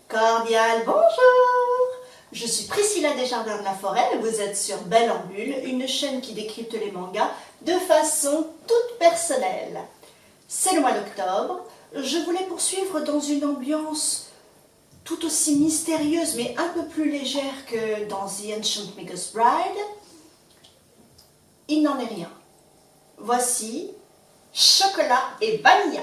Cordial bonjour! Je suis Priscilla Desjardins de la Forêt et vous êtes sur Belle en Bulle, une chaîne qui décrypte les mangas de façon toute personnelle. C'est le mois d'octobre, je voulais poursuivre dans une ambiance tout aussi mystérieuse mais un peu plus légère que dans The Ancient Magus Bride. Il n'en est rien. Voici Chocolat et Vanilla.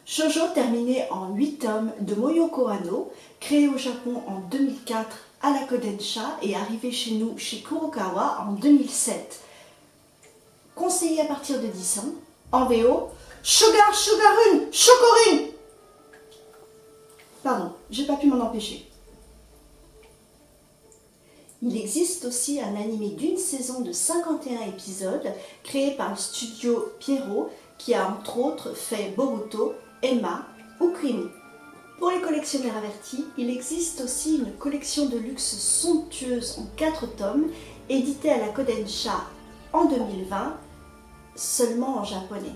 Shoujo terminé en 8 tomes de Moyoko Hanno, créé au Japon en 2004 à la Kodansha et arrivé chez nous chez Kurokawa en 2007. Conseillé à partir de 10 ans, en VO, Sugarun, Chocorune. Pardon, j'ai pas pu m'en empêcher. Il existe aussi un animé d'une saison de 51 épisodes créé par le studio Pierrot qui a entre autres fait Boruto, Emma ou Creamy. Pour les collectionneurs avertis, il existe aussi une collection de luxe somptueuse en 4 tomes, éditée à la Kodansha en 2020, seulement en japonais.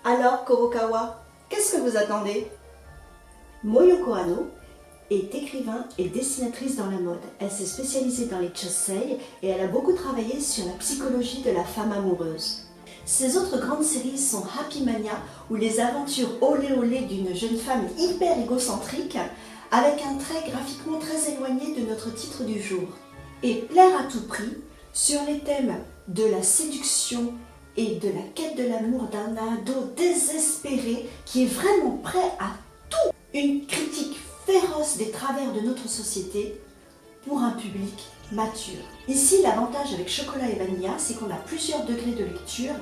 Alors Kurokawa, qu'est-ce que vous attendez? Moyoko Hanno est écrivain et dessinatrice dans la mode. Elle s'est spécialisée dans les chosei et elle a beaucoup travaillé sur la psychologie de la femme amoureuse. Ses autres grandes séries sont Happy Mania, ou les aventures olé olé d'une jeune femme hyper égocentrique, avec un trait graphiquement très éloigné de notre titre du jour, et Plaire à tout prix, sur les thèmes de la séduction et de la quête de l'amour d'un ado désespéré qui est vraiment prêt à tout. Une critique féroce des travers de notre société pour un public mature. Ici, l'avantage avec Chocolat et Vanilla, c'est qu'on a plusieurs degrés de lecture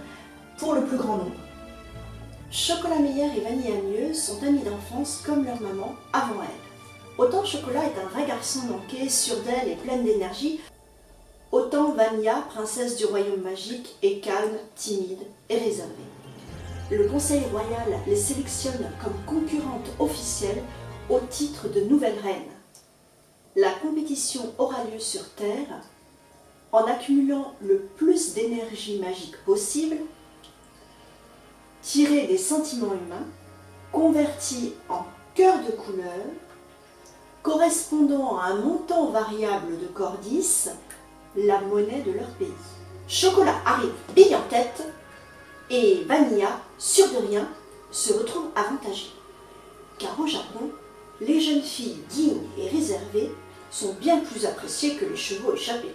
pour le plus grand nombre. Chocolat meilleur et Vanilla mieux sont amis d'enfance comme leur maman avant elle. Autant Chocolat est un vrai garçon manqué, sûr d'elle et pleine d'énergie, autant Vanilla, princesse du royaume magique, est calme, timide et réservée. Le conseil royal les sélectionne comme concurrentes officielles au titre de nouvelle reine. La compétition aura lieu sur Terre en accumulant le plus d'énergie magique possible, tirée des sentiments humains, convertie en cœur de couleur, correspondant à un montant variable de cordis, la monnaie de leur pays. Chocolat arrive bille en tête et Vanilla, sûre de rien, se retrouve avantagée. Car au Japon, les jeunes filles dignes et réservées sont bien plus appréciées que les chevaux échappés.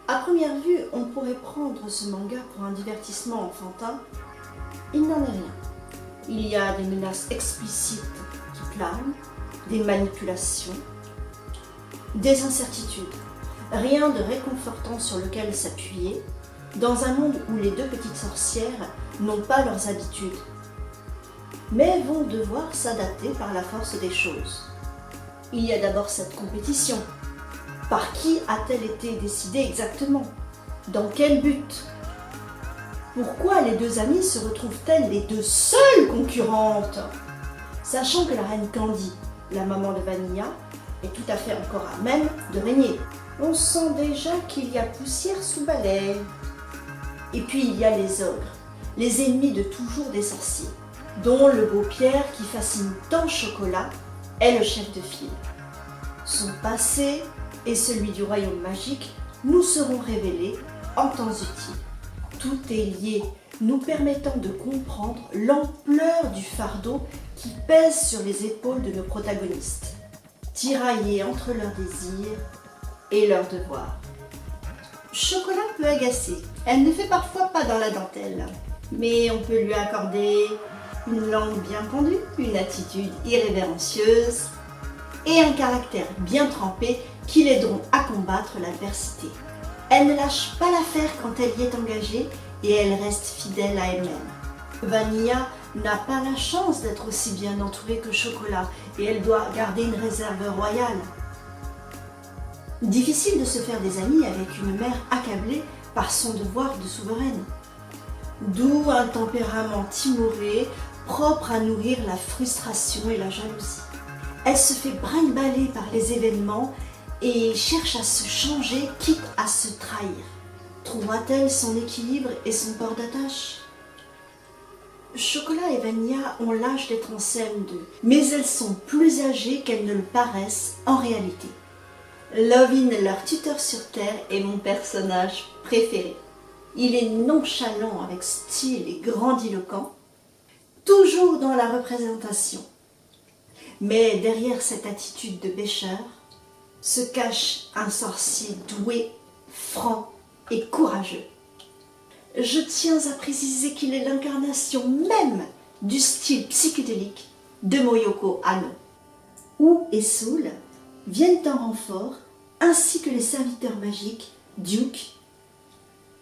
À première vue, on pourrait prendre ce manga pour un divertissement enfantin. Il n'en est rien. Il y a des menaces explicites qui planent, des manipulations, des incertitudes. Rien de réconfortant sur lequel s'appuyer, dans un monde où les deux petites sorcières n'ont pas leurs habitudes, mais vont devoir s'adapter par la force des choses. Il y a d'abord cette compétition. Par qui a-t-elle été décidée exactement? Dans quel but? Pourquoi les deux amies se retrouvent-elles les deux seules concurrentes? Sachant que la reine Candy, la maman de Vanilla, est tout à fait encore à même de régner. On sent déjà qu'il y a poussière sous balai. Et puis il y a les ogres, les ennemis de toujours des sorciers, dont le beau Pierre qui fascine tant Chocolat est le chef de file. Son passé et celui du royaume magique nous seront révélés en temps utile. Tout est lié, nous permettant de comprendre l'ampleur du fardeau qui pèse sur les épaules de nos protagonistes, tiraillés entre leurs désirs et leurs devoirs. Chocolat peut agacer, elle ne fait parfois pas dans la dentelle, mais on peut lui accorder une langue bien pendue, une attitude irrévérencieuse et un caractère bien trempé qui l'aideront à combattre l'adversité. Elle ne lâche pas l'affaire quand elle y est engagée et elle reste fidèle à elle-même. Vanilla n'a pas la chance d'être aussi bien entourée que Chocolat et elle doit garder une réserve royale. Difficile de se faire des amis avec une mère accablée par son devoir de souveraine. D'où un tempérament timoré, propre à nourrir la frustration et la jalousie. Elle se fait brinque-baller par les événements et cherche à se changer, quitte à se trahir. Trouvera-t-elle son équilibre et son port d'attache? Chocolat et Vanilla ont l'âge d'être en CM2, mais elles sont plus âgées qu'elles ne le paraissent en réalité. Lovin, leur tuteur sur Terre, est mon personnage préféré. Il est nonchalant avec style et grandiloquent, toujours dans la représentation. Mais derrière cette attitude de bêcheur se cache un sorcier doué, franc et courageux. Je tiens à préciser qu'il est l'incarnation même du style psychédélique de Moyoko Hanno. Ou et Soul viennent en renfort, ainsi que les serviteurs magiques Duke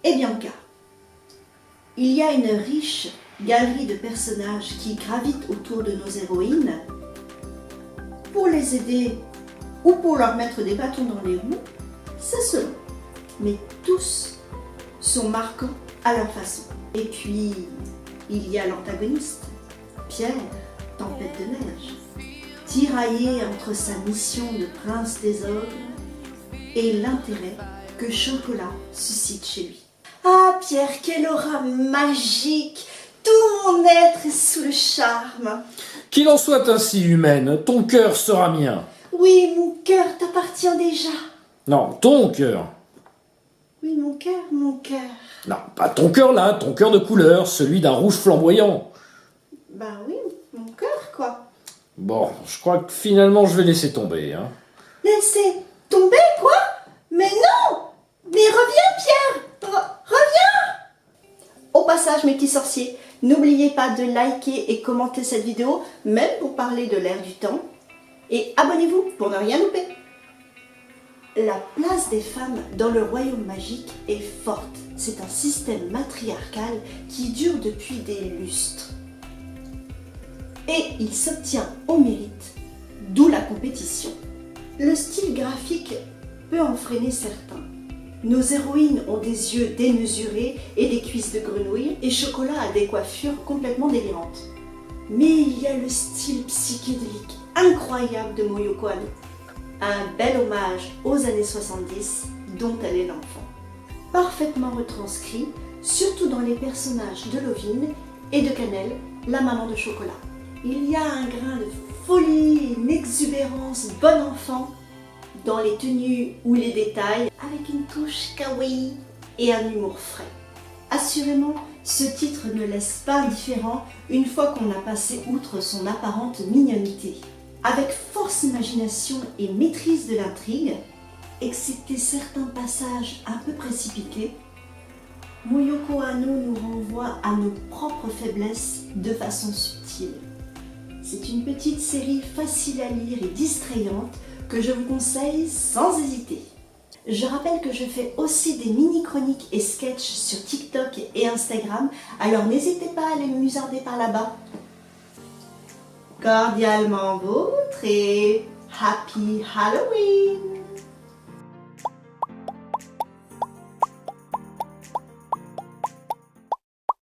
et Bianca. Il y a une riche galerie de personnages qui gravitent autour de nos héroïnes pour les aider ou pour leur mettre des bâtons dans les roues, c'est selon. Mais tous sont marquants à leur façon. Et puis, il y a l'antagoniste, Pierre, tempête de neige, tiraillé entre sa mission de prince des ogres et l'intérêt que Chocolat suscite chez lui. Ah Pierre, quelle aura magique! Tout mon être est sous le charme. Qu'il en soit ainsi, humaine, ton cœur sera mien. Oui, mon cœur t'appartient déjà. Non, ton cœur. Oui, mon cœur, mon cœur. Non, pas ton cœur là, ton cœur de couleur, celui d'un rouge flamboyant. Ben oui, mon cœur quoi. Bon, je crois que finalement je vais laisser tomber, hein. Laissez tomber quoi? Mais non! Mais reviens Pierre! Reviens! Au passage mes petits sorciers, n'oubliez pas de liker et commenter cette vidéo, même pour parler de l'ère du temps. Et abonnez-vous pour ne rien louper. La place des femmes dans le royaume magique est forte. C'est un système matriarcal qui dure depuis des lustres. Et il s'obtient au mérite, d'où la compétition. Le style graphique peut en freiner certains. Nos héroïnes ont des yeux démesurés et des cuisses de grenouille, et Chocolat a des coiffures complètement délirantes. Mais il y a le style psychédélique incroyable de Moyoko Hanno. Un bel hommage aux années 70 dont elle est l'enfant. Parfaitement retranscrit, surtout dans les personnages de Lovin et de Cannelle, la maman de Chocolat. Il y a un grain de folie, une exubérance bon enfant dans les tenues ou les détails, avec une touche kawaii et un humour frais. Assurément, ce titre ne laisse pas indifférent une fois qu'on a passé outre son apparente mignonité. Avec force imagination et maîtrise de l'intrigue, excepté certains passages un peu précipités, Moyoko Hanno nous renvoie à nos propres faiblesses de façon subtile. C'est une petite série facile à lire et distrayante que je vous conseille sans hésiter. Je rappelle que je fais aussi des mini-chroniques et sketchs sur TikTok et Instagram, alors n'hésitez pas à aller me musarder par là-bas. Cordialement vôtre et Happy Halloween!